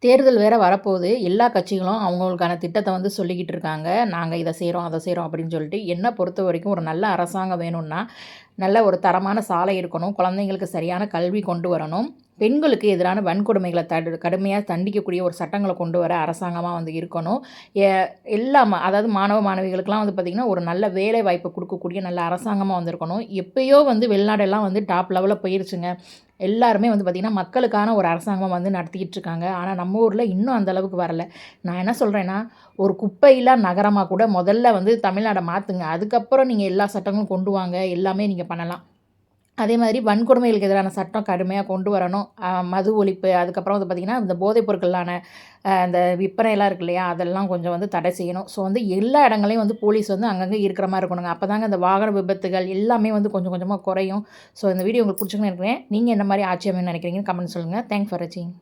தேர்தல் வேற வரப்போகுது. எல்லா கட்சிகளும் அவங்களுக்கான திட்டத்த வந்து சொல்லிக்கிட்டு இருக்காங்க. நாங்க இத செய்றோம், அத செய்றோம் அப்படின்னு சொல்லிட்டு. என்ன பொறுத்தவரைக்கும் ஒரு நல்ல அரசாங்கம் வேணும்னா, நல்ல ஒரு தரமான சாலை இருக்கணும். குழந்தைங்களுக்கு சரியான கல்வி கொண்டு வரணும். பெண்களுக்கு எதிரான வன்கொடுமைகள கடுமையா தண்டிக்கக்கூடிய ஒரு சட்டங்கள கொண்டு வர அரசாங்கமா வந்து இருக்கணும். எ எல்லா அதாவது மாணவ, மாணவிகளுக்கெல்லாம் வந்து பார்த்திங்கன்னா, ஒரு நல்ல வேலை வாய்ப்பு குடுக்கக்கூடிய நல்ல அரசாங்கமா வந்து இருக்கணும். எப்பயோ வந்து வெளிநாடெல்லாம் வந்து டாப் லெவல்ல போயிருச்சுங்க. எல்லாருமே வந்து பார்த்திங்கன்னா, மக்களுக்கான ஒரு அரசாங்கம் வந்து நடத்திக்கிட்டு இருக்காங்க. ஆனா, நம்ம ஊர்ல இன்னும் அந்த அளவுக்கு வரல. நான் என்ன சொல்றேன்னா, ஒரு குப்பையில்லா நகரமா கூட முதல்ல வந்து தமிழ்நாட மாத்துங்க. அதுக்கப்புறம் நீங்க எல்லா சட்டங்களும் கொண்டு வாங்க. எல்லாமே நீங்க பண்ணலாம். அதே மாதிரி வன்கொடுமைகளுக்கு எதிரான சட்டம் கடுமையா கொண்டு வரணும். மது ஒழிப்பு, அதுக்கப்புறம் வந்து பார்த்திங்கன்னா, இந்த போதைப் பொருட்களான இந்த விற்பனைலாம் இருக்கு இல்லையா? அதெல்லாம் கொஞ்சம் வந்து தடை செய்யணும். ஸோ வந்து எல்லா இடங்களையும் வந்து போலீஸ் வந்து அங்கங்க இருக்கிற மாரி இருக்கணுங்க. அப்பதாங்க இந்த வாகன விபத்துகள் எல்லாமே வந்து கொஞ்சம் கொஞ்சமா குறையும். ஸோ இந்த வீடியோ உங்களுக்கு பிடிச்சிருக்குன்னு நினைக்கிறேன். நீங்க என்ன மாரி ஆட்சி அமையணும்னு நினைக்கிறீங்கன்னு கமெண்ட் சொல்லுங்க. தேங்க்ஸ் ஃபார் வாட்சிங்.